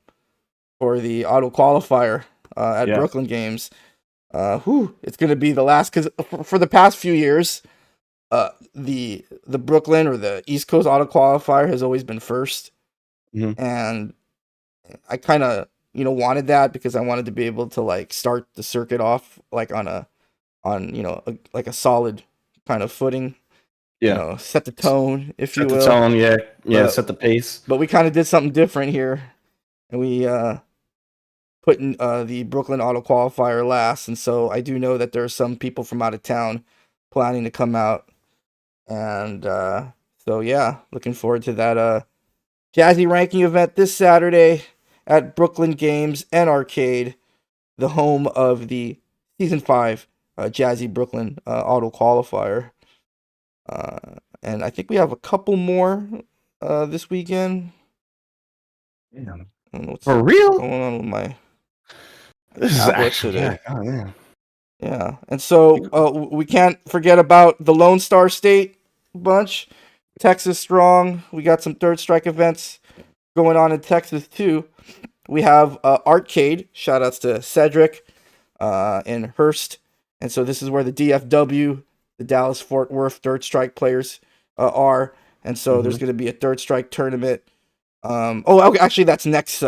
for the auto qualifier at Yeah. Brooklyn Games. It's gonna be the last because for the past few years, the Brooklyn or the East Coast auto qualifier has always been first, Mm-hmm. and I kind of wanted that because I wanted to be able to like start the circuit off like like a solid kind of footing, Yeah. set the tone, if you Set the will. tone. Yeah. Yeah. But Set the pace. but we kind of did something different here, and we put in the Brooklyn auto qualifier last, and so I do know that there are some people from out of town planning to come out, and so yeah, looking forward to that Jazzy Ranking event this Saturday at Brooklyn Games and Arcade, the home of the Season 5 Jazzy Brooklyn Auto Qualifier. And I think we have a couple more this weekend. Damn. I don't know what's For real? going on with my This is tablet actually today. yeah. Oh man. Yeah, and so we can't forget about the Lone Star State bunch. Texas strong. We got some Third Strike events going on in Texas too. We have Arcade. Shout outs to Cedric in Hurst. And so this is where the DFW, the Dallas Fort Worth Third Strike players are. And so there's going to be a Third Strike tournament. Okay, actually that's next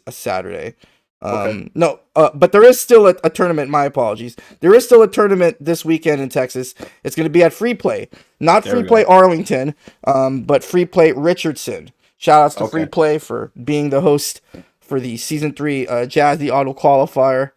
Saturday. Okay. No, but there is still a tournament. My apologies. There is still a tournament this weekend in Texas. It's going to be at Free Play, not There Free we Play go. Arlington, but Free Play Richardson. Shout outs to Okay. Free Play for being the host for the Season 3 Jazzy Auto Qualifier.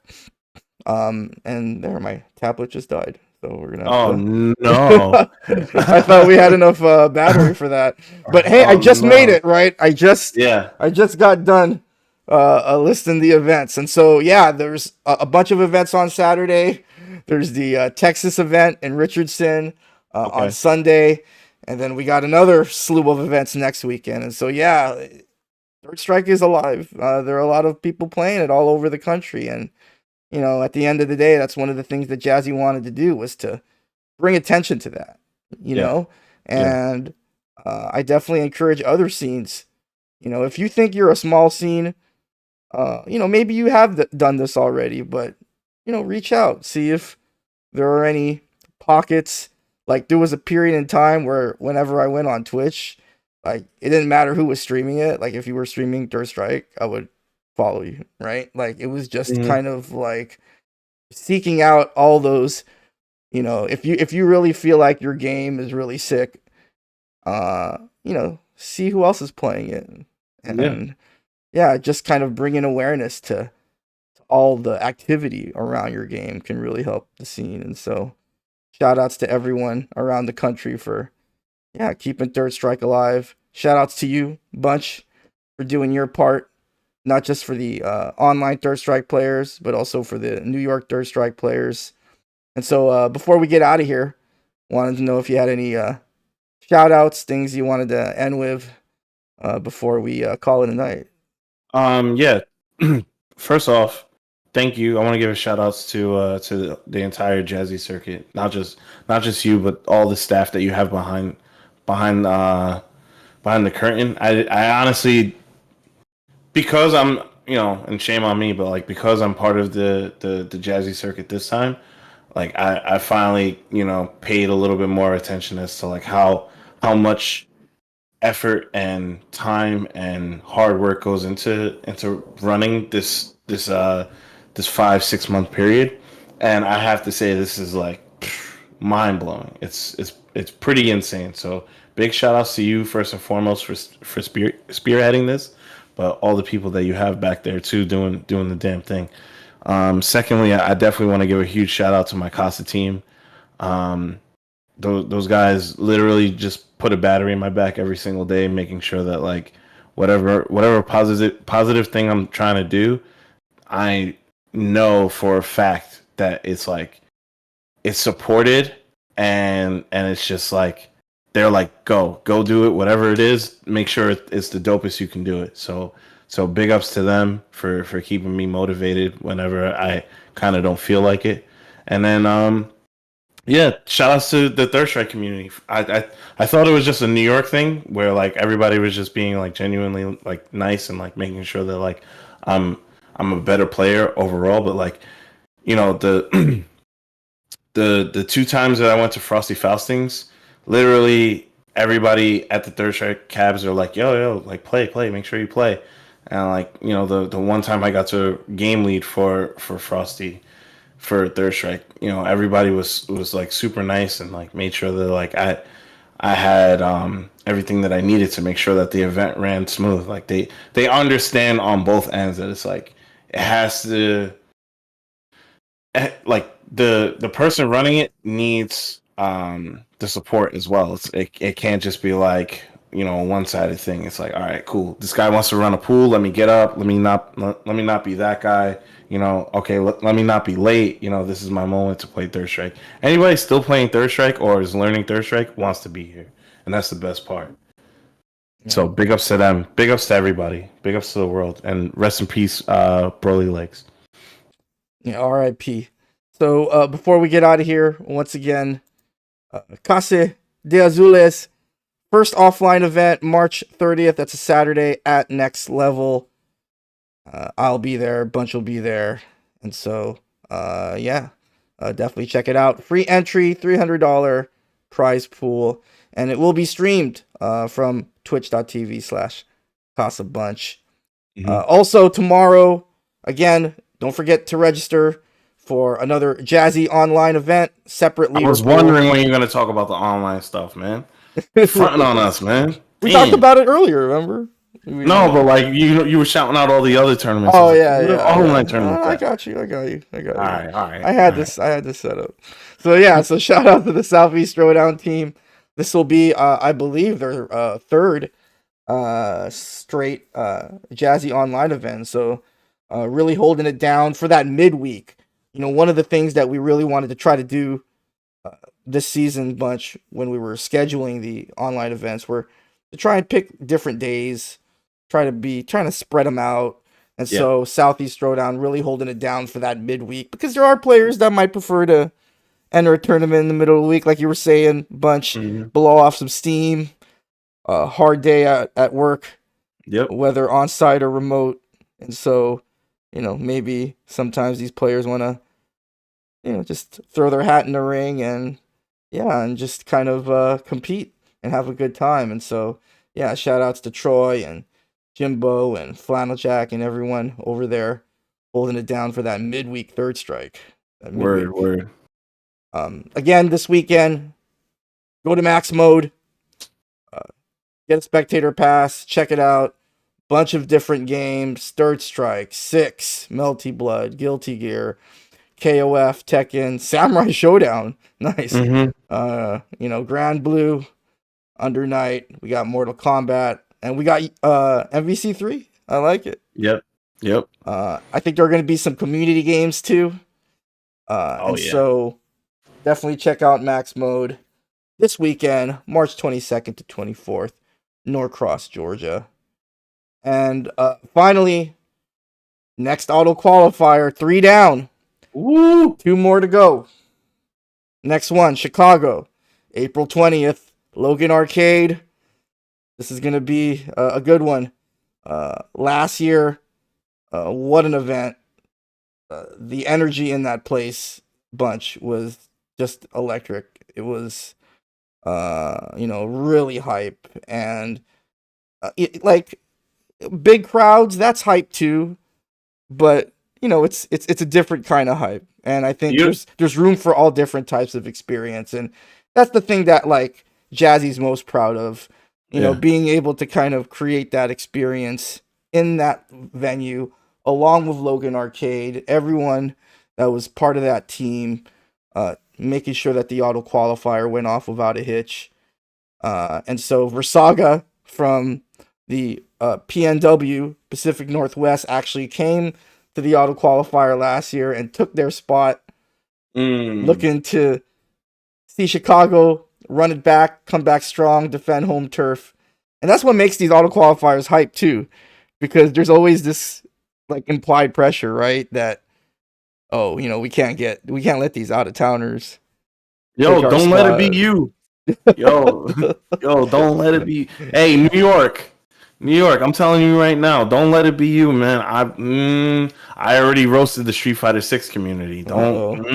And there, my tablet just died. So we're gonna have Oh to... no. I thought we had enough battery for that. But hey, I Oh, just made no. it, right? I just got done listing the events. And so yeah, there's a bunch of events on Saturday. There's the Texas event in Richardson on Okay. Sunday. And then we got another slew of events next weekend. And so yeah, Third Strike is alive. There are a lot of people playing it all over the country. And at the end of the day, that's one of the things that Jazzy wanted to do was to bring attention to that, Yeah. and I definitely encourage other scenes. If you think you're a small scene, maybe you have done this already, but, reach out, see if there are any pockets. Like there was a period in time where whenever I went on Twitch, like it didn't matter who was streaming it. Like if you were streaming Third Strike, I would follow you, right? Like it was just Mhm. kind of like seeking out all those, if you really feel like your game is really sick, see who else is playing it, and yeah, just kind of bringing awareness to all the activity around your game can really help the scene. And so shout outs to everyone around the country for keeping Third Strike alive. Shout outs to you, Bunch, for doing your part, not just for the online Third Strike players, but also for the New York Third Strike players. And so before we get out of here, wanted to know if you had any shout outs, things you wanted to end with before we call it a night. Yeah. First off, thank you. I want to give a shout outs to the entire Jazzy circuit, not just you, but all the staff that you have behind the curtain. I honestly, because I'm and shame on me, but like because I'm part of the Jazzy circuit this time, like I finally paid a little bit more attention as to like how much effort and time and hard work goes into running this 5-6 month period. And I have to say this is like mind blowing. It's pretty insane. So big shout outs to you first and foremost for spearheading this, but all the people that you have back there too doing the damn thing. Secondly, I definitely want to give a huge shout out to my Casa team. Those guys literally just put a battery in my back every single day, making sure that like whatever positive thing I'm trying to do, I know for a fact that it's like it's supported, and it's just like they're like go do it, whatever it is, make sure it's the dopest you can do it. So big ups to them for keeping me motivated whenever I kind of don't feel like it. And then yeah, shout outs to the Third Strike community. I thought it was just a New York thing where like everybody was just being like genuinely like nice and like making sure that like I'm I'm a better player overall, but like the the two times that I went to Frosty Faustings, literally everybody at the Third Strike cabs are like, yo, like play, make sure you play. And like, the one time I got to game lead for Frosty for Third Strike, everybody was like super nice and like made sure that like I had everything that I needed to make sure that the event ran smooth. Like they understand on both ends that it's like it has to like the person running it needs the support as well. It can't just be like a one-sided thing. It's like, all right, cool, this guy wants to run a pool, let me get up, let me not be that guy. Okay, let me not be late. This is my moment to play Third Strike. Anybody still playing Third Strike or is learning Third Strike wants to be here, and that's the best part. So big ups to them, big ups to everybody, big ups to the world, and rest in peace, Broly Legs. Yeah, R.I.P. So before we get out of here, once again, Casa de Azules first offline event, March 30th. That's a Saturday at Next Level. I'll be there. Bunch will be there, and so yeah, definitely check it out. Free entry, $300 prize pool, and it will be streamed from twitch.tv/CasaBunch. Also tomorrow, again, don't forget to register for another Jazzy online event. Separate leaderboard. I was wondering when you're gonna talk about the online stuff, man. Fronting on us, man. We talked about it earlier, remember? No, but like you were shouting out all the other tournaments. Oh like, yeah. Online tournaments. I got you. All right. I had this set up. So yeah. So shout out to the Southeast Throwdown team. This will be, I believe, their third straight Jazzy online event. So really holding it down for that midweek. One of the things that we really wanted to try to do this season bunch when we were scheduling the online events were to try and pick different days, trying to spread them out. And so Southeast Throwdown really holding it down for that midweek, because there are players that might prefer to enter a tournament in the middle of the week, like you were saying, bunch, blow off some steam, hard day at work, whether on site or remote. And so, maybe sometimes these players want to, just throw their hat in the ring and just kind of compete and have a good time. And so, shout outs to Troy and Jimbo and Flannel Jack and everyone over there holding it down for that midweek Third Strike. Word. Again, this weekend, go to Max Mode, get a spectator pass, check it out. Bunch of different games: Third Strike, Six, Melty Blood, Guilty Gear, KOF, Tekken, Samurai Showdown. Nice. Grand Blue, Under Night. We got Mortal Kombat, and we got MVC3. I like it. Yep. I think there are going to be some community games too. So definitely check out Max Mode this weekend, March 22nd to 24th, Norcross, Georgia. And finally, next auto qualifier, 3 down. Woo! 2 more to go. Next one, Chicago, April 20th, Logan Arcade. This is going to be a good one. Last year, what an event. The energy in that place bunch was just electric. It was, really hype. And like big crowds, that's hype too. But, it's a different kind of hype. And I think there's room for all different types of experience. And that's the thing that like Jazzy's most proud of, being able to kind of create that experience in that venue along with Logan Arcade, everyone that was part of that team, making sure that the auto qualifier went off without a hitch. And so Versaga from the PNW Pacific Northwest actually came to the auto qualifier last year and took their spot. Looking to see Chicago run it back, come back strong, defend home turf. And that's what makes these auto qualifiers hype too, because there's always this like implied pressure, right? That we can't let these out of towners. Yo, don't let it be you. Yo, don't let it be. Hey, New York, I'm telling you right now, don't let it be you, man. I already roasted the Street Fighter 6 community. Don't.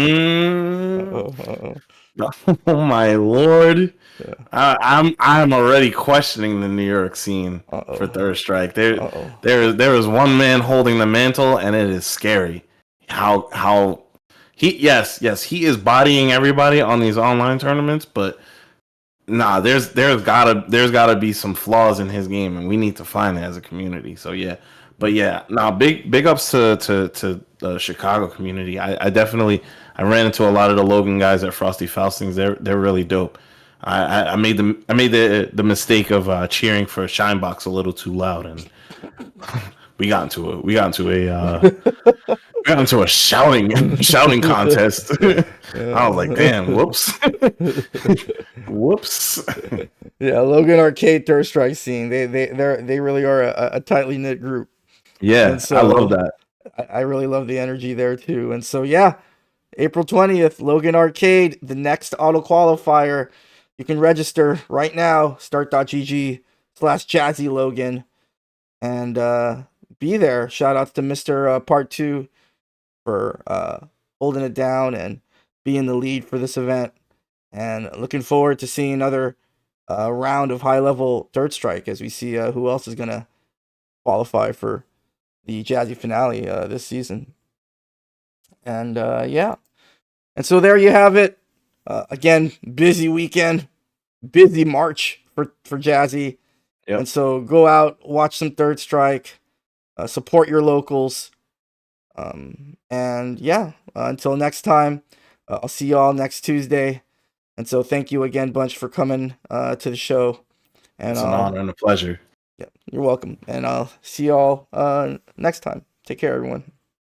Oh my lord. Yeah. I'm already questioning the New York scene for Third Strike. There is one man holding the mantle, and it is scary. How he he is bodying everybody on these online tournaments, but nah, there's gotta be some flaws in his game, and we need to find it as a community. So yeah, but yeah, nah, big ups to the Chicago community. I definitely ran into a lot of the Logan guys at Frosty Faustings. They're really dope. I made the mistake of cheering for Shinebox a little too loud, and we got into a shouting contest. I was like, damn, whoops. Whoops. Yeah, Logan Arcade Third Strike scene. They really are a tightly knit group. Yeah, so, I love that. I really love the energy there too. And so yeah, April 20th, Logan Arcade, the next auto qualifier. You can register right now, start.gg/Jazzy Logan, and be there. Shout outs to Mr. Part 2 for holding it down and being the lead for this event. And looking forward to seeing another round of high-level Third Strike as we see who else is going to qualify for the Jazzy finale this season. And yeah. And so there you have it. Again, busy weekend, busy March for Jazzy. Yep. And so go out, watch some Third Strike, support your locals. And yeah, until next time, I'll see y'all next Tuesday. And so thank you again, Bunch, for coming to the show. And it's an honor and a pleasure. Yeah, you're welcome. And I'll see y'all next time. Take care, everyone.